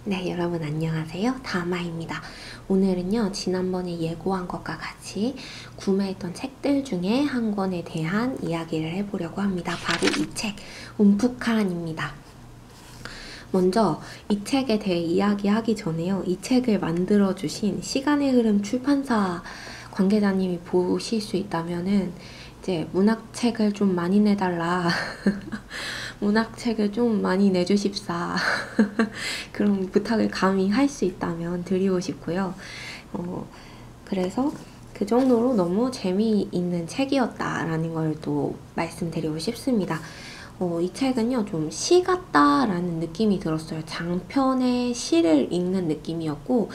네, 여러분 안녕하세요. 다마입니다. 오늘은요, 지난번에 예고한 것과 같이 구매했던 책들 중에 한 권에 대한 이야기를 해보려고 합니다. 바로 이 책, 움푹한입니다. 먼저 이 책에 대해 이야기하기 전에요, 이 책을 만들어주신 시간의 흐름 출판사 관계자님이 보실 수 있다면은 이제 문학책을 좀 많이 내달라. 문학책을 좀 많이 내주십사. 그런 부탁을 감히 할 수 있다면 드리고 싶고요. 그래서 그 정도로 너무 재미있는 책이었다라는 걸 또 말씀드리고 싶습니다. 이 책은요, 좀 시 같다라는 느낌이 들었어요. 장편의 시를 읽는 느낌이었고,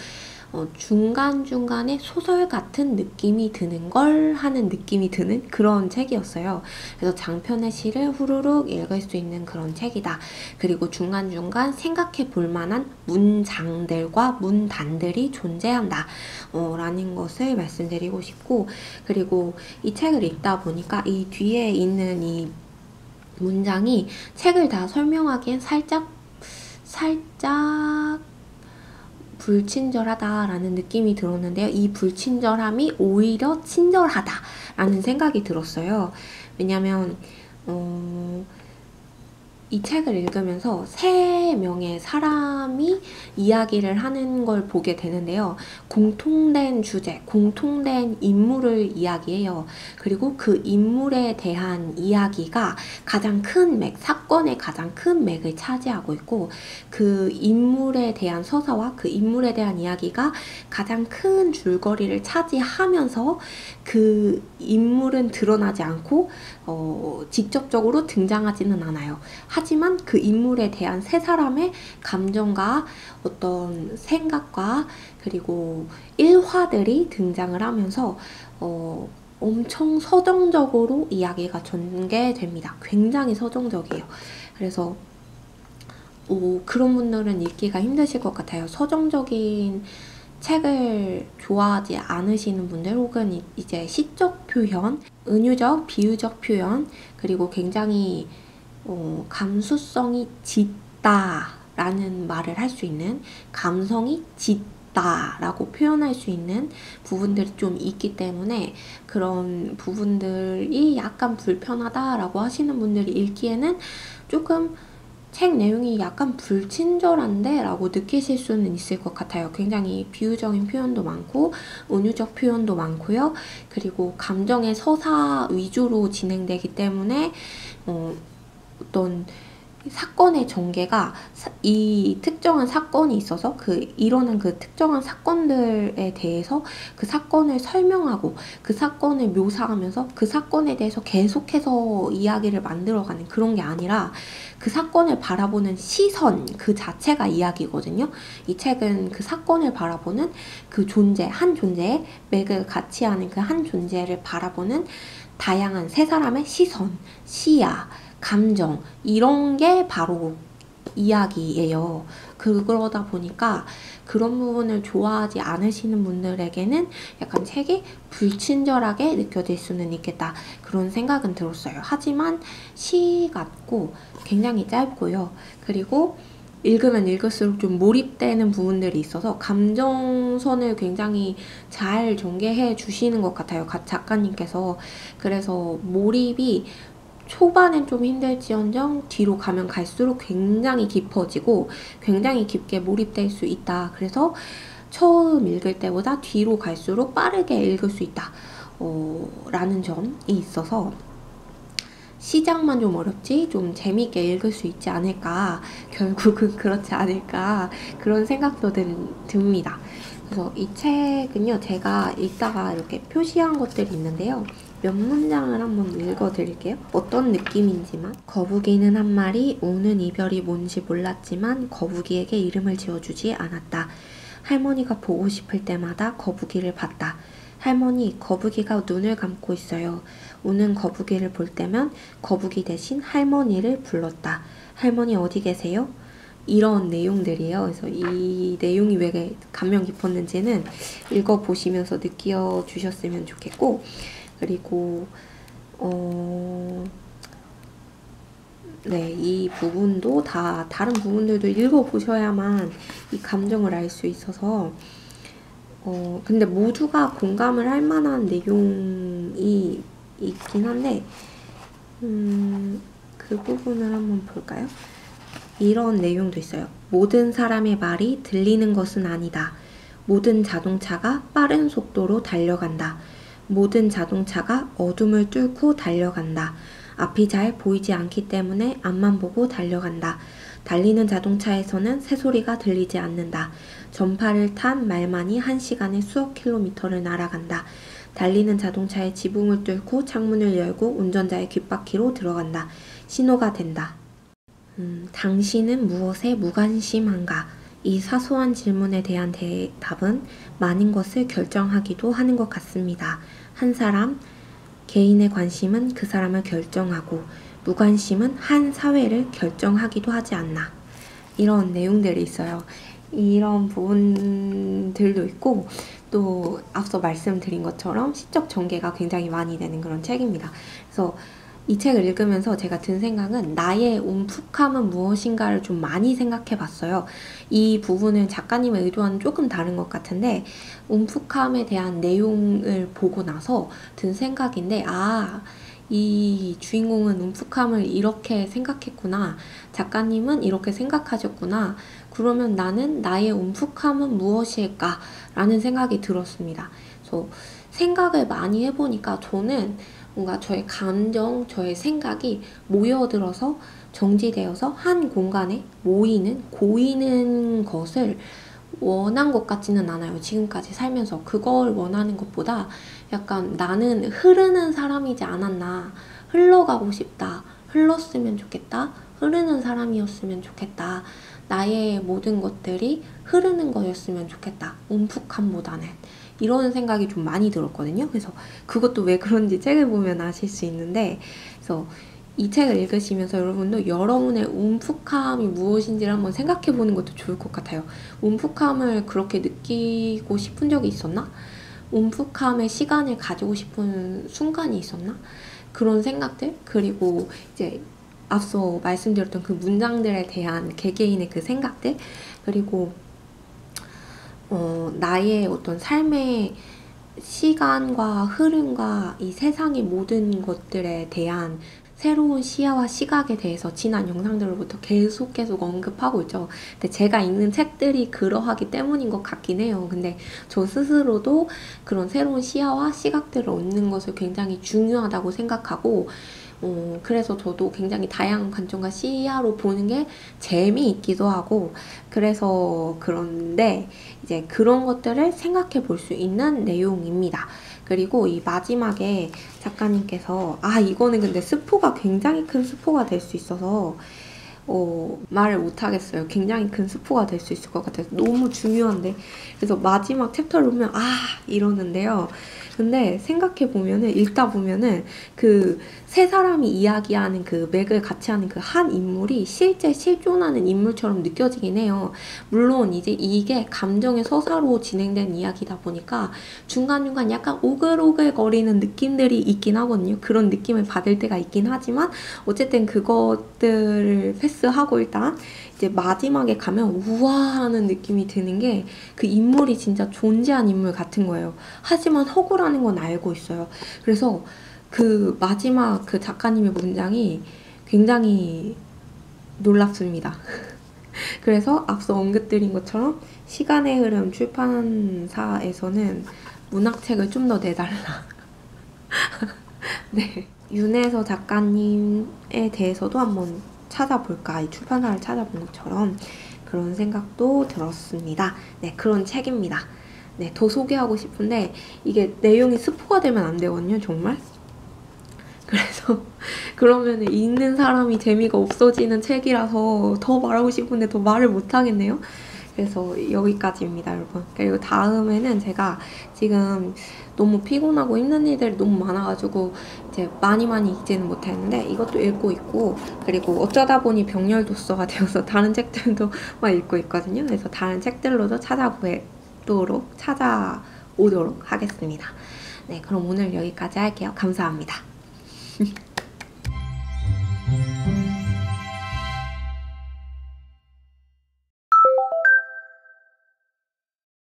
중간중간에 소설 같은 느낌이 드는 걸 하는 느낌이 드는 그런 책이었어요. 그래서 장편의 시를 후루룩 읽을 수 있는 그런 책이다. 그리고 중간중간 생각해 볼 만한 문장들과 문단들이 존재한다. 라는 것을 말씀드리고 싶고, 그리고 이 책을 읽다 보니까 이 뒤에 있는 이 문장이 책을 다 설명하기엔 살짝 불친절하다라는 느낌이 들었는데요. 이 불친절함이 오히려 친절하다라는 생각이 들었어요. 왜냐면 이 책을 읽으면서 3명의 사람이 이야기를 하는 걸 보게 되는데요. 공통된 주제, 공통된 인물을 이야기해요. 그리고 그 인물에 대한 이야기가 가장 큰 맥, 사건의 가장 큰 맥을 차지하고 있고, 그 인물에 대한 서사와 그 인물에 대한 이야기가 가장 큰 줄거리를 차지하면서 그 인물은 드러나지 않고 직접적으로 등장하지는 않아요. 하지만 그 인물에 대한 세 사람의 감정과 어떤 생각과 그리고 일화들이 등장을 하면서 엄청 서정적으로 이야기가 전개됩니다. 굉장히 서정적이에요. 그래서 그런 분들은 읽기가 힘드실 것 같아요. 서정적인 책을 좋아하지 않으시는 분들, 혹은 이제 시적 표현, 은유적, 비유적 표현, 그리고 굉장히 감수성이 짙다라는 말을 할 수 있는, 감성이 짙다라고 표현할 수 있는 부분들이 좀 있기 때문에 그런 부분들이 약간 불편하다라고 하시는 분들이 읽기에는 조금 책 내용이 약간 불친절한데? 라고 느끼실 수는 있을 것 같아요. 굉장히 비유적인 표현도 많고 은유적 표현도 많고요. 그리고 감정의 서사 위주로 진행되기 때문에 어떤 사건의 전개가 이 특정한 사건이 있어서 일어난 그 특정한 사건들에 대해서 그 사건을 설명하고 그 사건을 묘사하면서 그 사건에 대해서 계속해서 이야기를 만들어가는 그런 게 아니라 그 사건을 바라보는 시선 그 자체가 이야기거든요. 이 책은 그 사건을 바라보는 그 존재, 한 존재의 맥을 같이 하는 그 한 존재를 바라보는 다양한 세 사람의 시선, 시야, 감정, 이런 게 바로 이야기예요. 그러다 보니까 그런 부분을 좋아하지 않으시는 분들에게는 약간 책이 불친절하게 느껴질 수는 있겠다, 그런 생각은 들었어요. 하지만 시 같고 굉장히 짧고요. 그리고 읽으면 읽을수록 좀 몰입되는 부분들이 있어서 감정선을 굉장히 잘 전개해 주시는 것 같아요, 작가님께서. 그래서 몰입이 초반엔 좀 힘들지언정 뒤로 가면 갈수록 굉장히 깊어지고 굉장히 깊게 몰입될 수 있다. 그래서 처음 읽을 때보다 뒤로 갈수록 빠르게 읽을 수 있다 라는 점이 있어서 시작만 좀 어렵지 좀 재미있게 읽을 수 있지 않을까, 결국은 그렇지 않을까, 그런 생각도 듭니다. 그래서 이 책은요, 제가 읽다가 이렇게 표시한 것들이 있는데요, 몇 문장을 한번 읽어드릴게요. 어떤 느낌인지만. 거북이는 한 마리, 오는 이별이 뭔지 몰랐지만 거북이에게 이름을 지어주지 않았다. 할머니가 보고 싶을 때마다 거북이를 봤다. 할머니, 거북이가 눈을 감고 있어요. 우는 거북이를 볼 때면 거북이 대신 할머니를 불렀다. 할머니 어디 계세요? 이런 내용들이에요. 그래서 이 내용이 왜 감명 깊었는지는 읽어보시면서 느껴주셨으면 좋겠고, 그리고 네, 이 부분도 다 다른 부분들도 읽어보셔야만 이 감정을 알 수 있어서 근데 모두가 공감을 할 만한 내용이 있긴 한데 그 부분을 한번 볼까요? 이런 내용도 있어요. 모든 사람의 말이 들리는 것은 아니다. 모든 자동차가 빠른 속도로 달려간다. 모든 자동차가 어둠을 뚫고 달려간다. 앞이 잘 보이지 않기 때문에 앞만 보고 달려간다. 달리는 자동차에서는 새소리가 들리지 않는다. 전파를 탄 말만이 1시간에 수억 킬로미터를 날아간다. 달리는 자동차의 지붕을 뚫고 창문을 열고 운전자의 귓바퀴로 들어간다. 신호가 된다. 당신은 무엇에 무관심한가? 이 사소한 질문에 대한 대답은 많은 것을 결정하기도 하는 것 같습니다. 한 사람, 개인의 관심은 그 사람을 결정하고 무관심은 한 사회를 결정하기도 하지 않나. 이런 내용들이 있어요. 이런 부분들도 있고 또 앞서 말씀드린 것처럼 시적 전개가 굉장히 많이 되는 그런 책입니다. 그래서 이 책을 읽으면서 제가 든 생각은 나의 움푹함은 무엇인가를 좀 많이 생각해 봤어요. 이 부분은 작가님의 의도와는 조금 다른 것 같은데 움푹함에 대한 내용을 보고 나서 든 생각인데 이 주인공은 움푹함을 이렇게 생각했구나. 작가님은 이렇게 생각하셨구나. 그러면 나는 나의 움푹함은 무엇일까? 라는 생각이 들었습니다. 그래서 생각을 많이 해보니까 저는 뭔가 저의 감정, 저의 생각이 모여들어서 정지되어서 한 공간에 고이는 것을 원한 것 같지는 않아요. 지금까지 살면서 그걸 원하는 것보다 약간 나는 흐르는 사람이지 않았나. 흘러가고 싶다. 흘렀으면 좋겠다. 흐르는 사람이었으면 좋겠다. 나의 모든 것들이 흐르는 거였으면 좋겠다. 움푹함보다는. 이런 생각이 좀 많이 들었거든요. 그래서 그것도 왜 그런지 책을 보면 아실 수 있는데, 그래서 이 책을 읽으시면서 여러분도 여러분의 움푹함이 무엇인지를 한번 생각해 보는 것도 좋을 것 같아요. 움푹함을 그렇게 느끼고 싶은 적이 있었나? 움푹함의 시간을 가지고 싶은 순간이 있었나? 그런 생각들, 그리고 이제 앞서 말씀드렸던 그 문장들에 대한 개개인의 그 생각들, 그리고 나의 어떤 삶의 시간과 흐름과 이 세상의 모든 것들에 대한 새로운 시야와 시각에 대해서 지난 영상들로부터 계속 언급하고 있죠. 근데 제가 읽는 책들이 그러하기 때문인 것 같긴 해요. 근데 저 스스로도 그런 새로운 시야와 시각들을 얻는 것을 굉장히 중요하다고 생각하고 그래서 저도 굉장히 다양한 관점과 시야로 보는 게 재미있기도 하고 그래서 그런데 이제 그런 것들을 생각해 볼 수 있는 내용입니다. 그리고 이 마지막에 작가님께서 이거는 근데 스포가 굉장히 큰 스포가 될 수 있어서 말을 못하겠어요. 굉장히 큰 스포가 될 수 있을 것 같아서 너무 중요한데 그래서 마지막 챕터를 보면 이러는데요. 근데 생각해보면은 읽다 보면은 그 세 사람이 이야기하는 그 맥을 같이 하는 그 한 인물이 실제 실존하는 인물처럼 느껴지긴 해요. 물론 이제 이게 감정의 서사로 진행된 이야기다 보니까 중간중간 약간 오글오글 거리는 느낌들이 있긴 하거든요. 그런 느낌을 받을 때가 있긴 하지만 어쨌든 그것들을 패스하고 일단 이제 마지막에 가면 우와하는 느낌이 드는 게 그 인물이 진짜 존재한 인물 같은 거예요. 하지만 허구라는 건 알고 있어요. 그래서 그 마지막 그 작가님의 문장이 굉장히 놀랍습니다. 그래서 앞서 언급드린 것처럼 시간의 흐름 출판사에서는 문학책을 좀 더 내달라. 네. 윤혜서 작가님에 대해서도 한번 찾아볼까, 이 출판사를 찾아본 것처럼 그런 생각도 들었습니다. 네, 그런 책입니다. 네, 더 소개하고 싶은데 이게 내용이 스포가 되면 안 되거든요, 정말. 그래서 그러면 읽는 사람이 재미가 없어지는 책이라서 더 말하고 싶은데 더 말을 못 하겠네요. 그래서 여기까지입니다, 여러분. 그리고 다음에는 제가 지금 너무 피곤하고 힘든 일들이 너무 많아가지고 이제 많이 읽지는 못했는데 이것도 읽고 있고 그리고 어쩌다 보니 병렬독서가 되어서 다른 책들도 막 읽고 있거든요. 그래서 다른 책들로도 찾아오도록 하겠습니다. 네, 그럼 오늘 여기까지 할게요. 감사합니다.